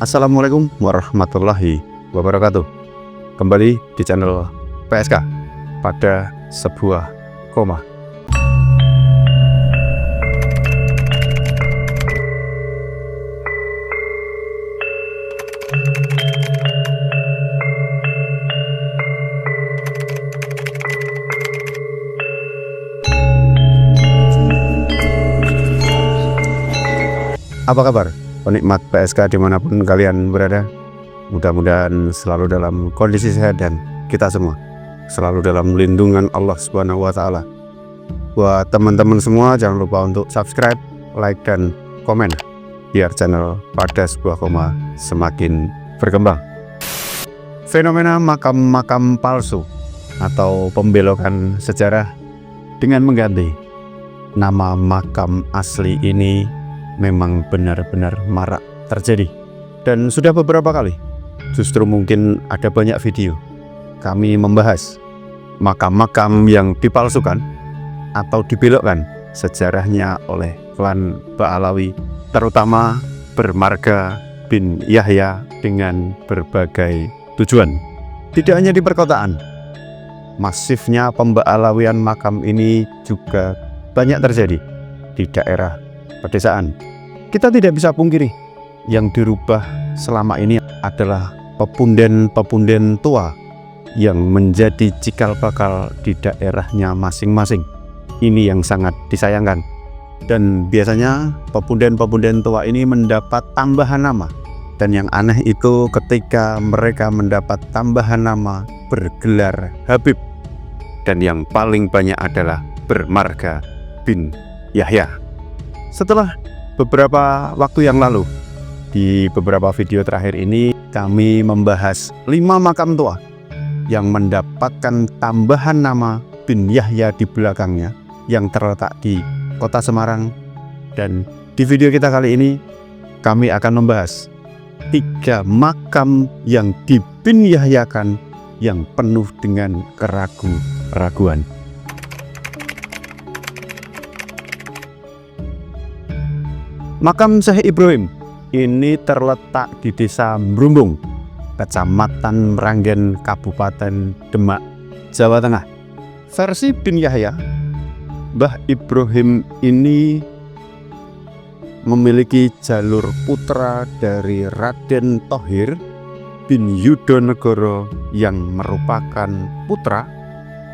Assalamualaikum warahmatullahi wabarakatuh. Kembali di channel PSK pada sebuah koma. Apa kabar penikmat PSK dimanapun kalian berada? Mudah-mudahan selalu dalam kondisi sehat dan kita semua selalu dalam lindungan Allah Subhanahu wa Ta'ala. Buat teman-teman semua, jangan lupa untuk subscribe, like, dan komen biar channel pada sebuah koma semakin berkembang. Fenomena makam-makam palsu atau pembelokan sejarah dengan mengganti nama makam asli ini memang benar-benar marak terjadi, dan sudah beberapa kali, justru mungkin ada banyak video kami membahas makam-makam yang dipalsukan atau dibelokkan sejarahnya oleh klan Ba'alawi, terutama bermarga bin Yahya dengan berbagai tujuan. Tidak hanya di perkotaan, masifnya pemba'alawian makam ini juga banyak terjadi di daerah pedesaan. Kita tidak bisa pungkiri, yang dirubah selama ini adalah pepunden-pepunden tua yang menjadi cikal bakal di daerahnya masing-masing. Ini yang sangat disayangkan. Dan biasanya pepunden-pepunden tua ini mendapat tambahan nama. Dan yang aneh itu ketika mereka mendapat tambahan nama bergelar Habib. Dan yang paling banyak adalah bermarga bin Yahya. Setelah beberapa waktu yang lalu, di beberapa video terakhir ini kami membahas 5 makam tua yang mendapatkan tambahan nama bin Yahya di belakangnya yang terletak di kota Semarang. Dan di video kita kali ini kami akan membahas 3 makam yang di bin Yahyakan yang penuh dengan keraguan-keraguan. Makam Syekh Ibrahim ini terletak di Desa Mrumbung, Kecamatan Meranggen, Kabupaten Demak, Jawa Tengah. Versi bin Yahya, Mbah Ibrahim ini memiliki jalur putra dari Raden Thohir bin Yudonegoro yang merupakan putra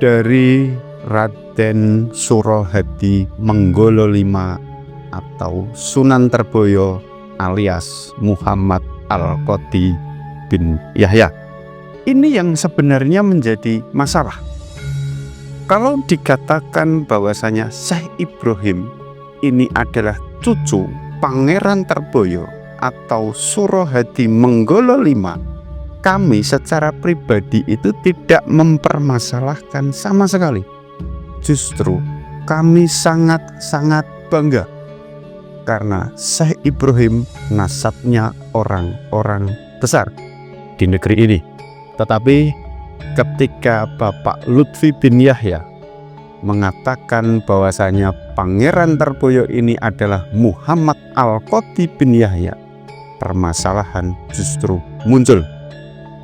dari Raden Surohadi Menggolo V atau Sunan Terboyo alias Muhammad Al-Qadi bin Yahya. Ini yang sebenarnya menjadi masalah. Kalau dikatakan bahwasanya Syekh Ibrahim ini adalah cucu Pangeran Terboyo atau Surohadi Menggolo V, kami secara pribadi itu tidak mempermasalahkan sama sekali. Justru kami sangat-sangat bangga karena Syekh Ibrahim nasabnya orang-orang besar di negeri ini. Tetapi ketika Bapak Lutfi bin Yahya mengatakan bahwasanya Pangeran Terboyo ini adalah Muhammad Al-Qadi bin Yahya, permasalahan justru muncul.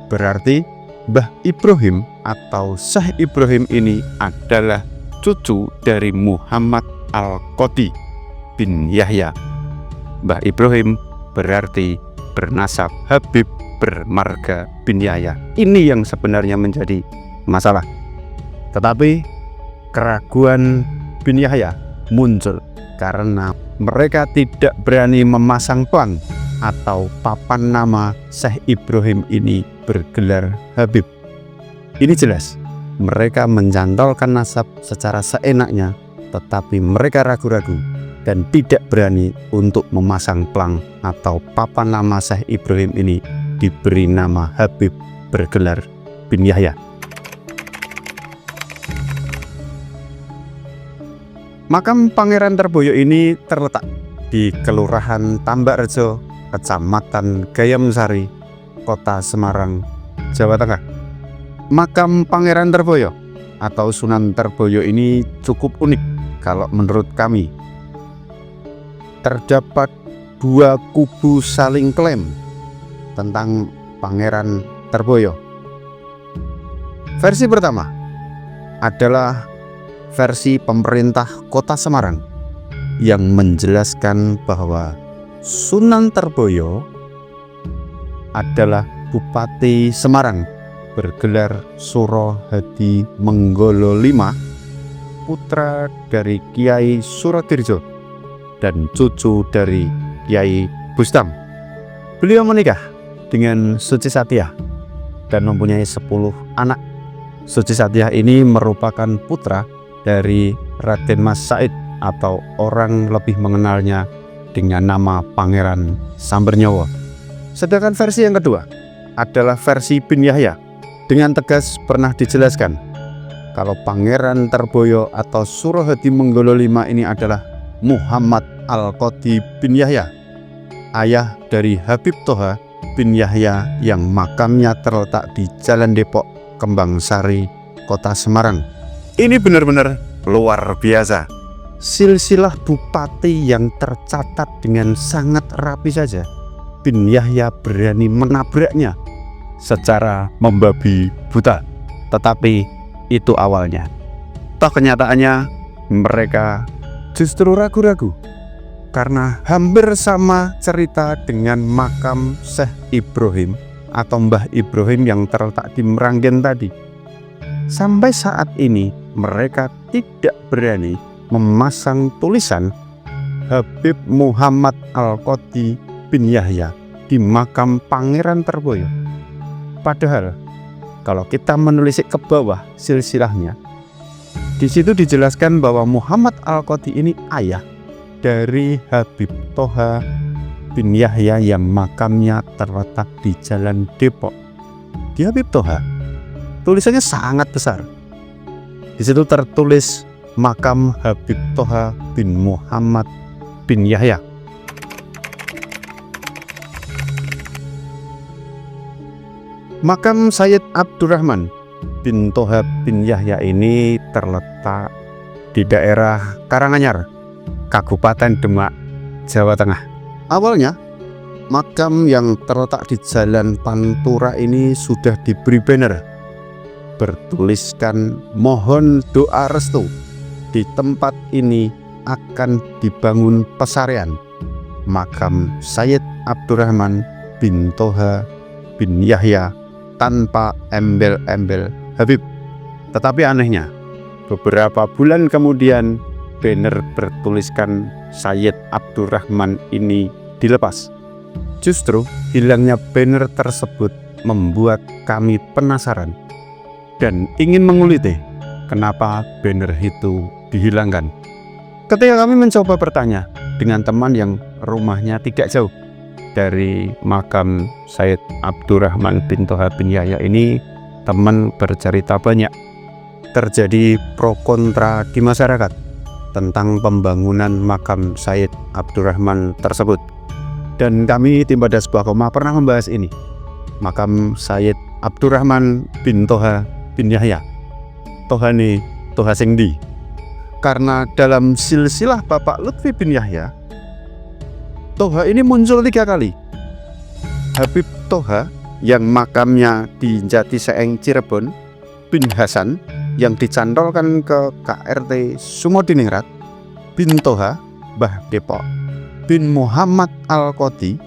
Berarti Mbah Ibrahim atau Syekh Ibrahim ini adalah cucu dari Muhammad Al-Qadi bin Yahya. Mbah Ibrahim berarti bernasab Habib bermarga bin Yahya. Ini yang sebenarnya menjadi masalah. Tetapi keraguan bin Yahya muncul karena mereka tidak berani memasang plang atau papan nama Syekh Ibrahim ini bergelar Habib. Ini jelas mereka mencantolkan nasab secara seenaknya, tetapi mereka ragu-ragu dan tidak berani untuk memasang plang atau papan nama Syekh Ibrahim ini diberi nama Habib bergelar bin Yahya. Makam Pangeran Terboyo ini terletak di Kelurahan Tambakrejo, Kecamatan Gayamsari, Kota Semarang, Jawa Tengah. Makam Pangeran Terboyo atau Sunan Terboyo ini cukup unik kalau menurut kami. Terdapat 2 kubu saling klaim tentang Pangeran Terboyo. Versi pertama adalah versi pemerintah Kota Semarang yang menjelaskan bahwa Sunan Terboyo adalah Bupati Semarang bergelar Suro Hadi Menggolo V, putra dari Kiai Surodirjo dan cucu dari Kiai Bustam. Beliau menikah dengan Suci Satya dan mempunyai 10 anak. Suci Satya ini merupakan putra dari Raden Mas Said atau orang lebih mengenalnya dengan nama Pangeran Sambernyawa. Sedangkan versi yang kedua adalah versi bin Yahya. Dengan tegas pernah dijelaskan kalau Pangeran Terboyo atau Suro Hadi Menggolo V ini adalah Muhammad Al-Qadi bin Yahya, ayah dari Habib Toha bin Yahya yang makamnya terletak di Jalan Depok, Kembang Sari, Kota Semarang. Ini benar-benar luar biasa. Silsilah bupati yang tercatat dengan sangat rapi saja, bin Yahya berani menabraknya secara membabi buta. Tetapi itu awalnya. Toh kenyataannya mereka justru ragu-ragu, karena hampir sama cerita dengan makam Syekh Ibrahim atau Mbah Ibrahim yang terletak di Meranggen tadi. Sampai saat ini mereka tidak berani memasang tulisan Habib Muhammad Al-Qadi bin Yahya di makam Pangeran Terboyo. Padahal kalau kita menelisik ke bawah silsilahnya, di situ dijelaskan bahwa Muhammad Al-Qadi ini ayah dari Habib Toha bin Yahya yang makamnya terletak di Jalan Depok. Di Habib Toha tulisannya sangat besar. Di situ tertulis makam Habib Toha bin Muhammad bin Yahya. Makam Sayyid Abdurrahman bin Toha bin Yahya ini terletak di daerah Karanganyar, Kabupaten Demak, Jawa Tengah. Awalnya makam yang terletak di Jalan Pantura ini sudah diberi banner bertuliskan mohon doa restu, di tempat ini akan dibangun pesarean makam Sayyid Abdurrahman bin Toha bin Yahya tanpa embel-embel Habib. Tetapi anehnya, beberapa bulan kemudian banner bertuliskan Sayyid Abdurrahman ini dilepas. Justru hilangnya banner tersebut membuat kami penasaran dan ingin menguliti kenapa banner itu dihilangkan. Ketika kami mencoba bertanya dengan teman yang rumahnya tidak jauh dari makam Sayyid Abdurrahman bin Toha bin Yahya ini, teman bercerita banyak terjadi pro kontra di masyarakat tentang pembangunan makam Sayyid Abdurrahman tersebut. Dan kami tim Badas Bakoma pernah membahas ini, makam Sayyid Abdurrahman bin Toha bin Yahya. Toha ini Toha Singdi. Karena dalam silsilah Bapak Lutfi bin Yahya, Toha ini muncul 3 kali. Habib Toha yang makamnya di Jati Seeng Cirebon bin Hasan yang dicantolkan ke KRT Sumodiningrat bin Toha Mbah Depok bin Muhammad Al-Qadi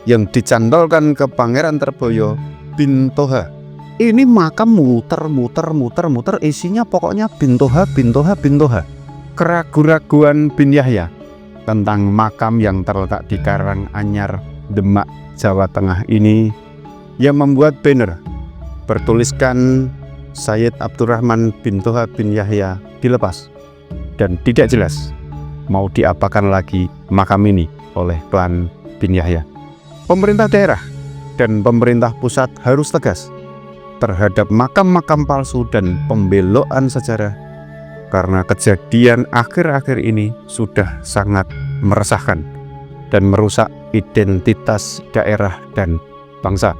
yang dicantolkan ke Pangeran Terboyo bin Toha. Ini makam muter isinya pokoknya bin Toha bin Toha bin Toha. Keraguan-raguan bin Yahya tentang makam yang terletak di Karanganyar, Demak, Jawa Tengah ini yang membuat banner bertuliskan Sayyid Abdurrahman bin Toha bin Yahya dilepas dan tidak jelas mau diapakan lagi makam ini oleh klan bin Yahya. Pemerintah daerah dan pemerintah pusat harus tegas terhadap makam-makam palsu dan pembelokan sejarah, karena kejadian akhir-akhir ini sudah sangat meresahkan dan merusak identitas daerah dan bangsa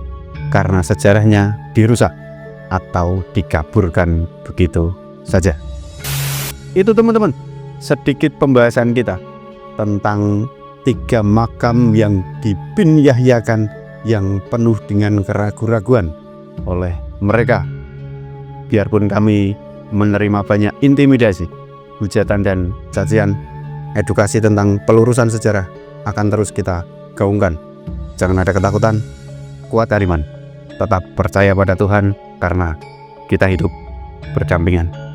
karena sejarahnya dirusak atau dikaburkan begitu saja. Itu teman-teman, sedikit pembahasan kita tentang 3 makam yang dibin Yahyakan yang penuh dengan keraguan-raguan oleh mereka. Biarpun kami menerima banyak intimidasi, hujatan dan cacian, edukasi tentang pelurusan sejarah akan terus kita gaungkan. Jangan ada ketakutan, kuat iman, tetap percaya pada Tuhan karena kita hidup berdampingan.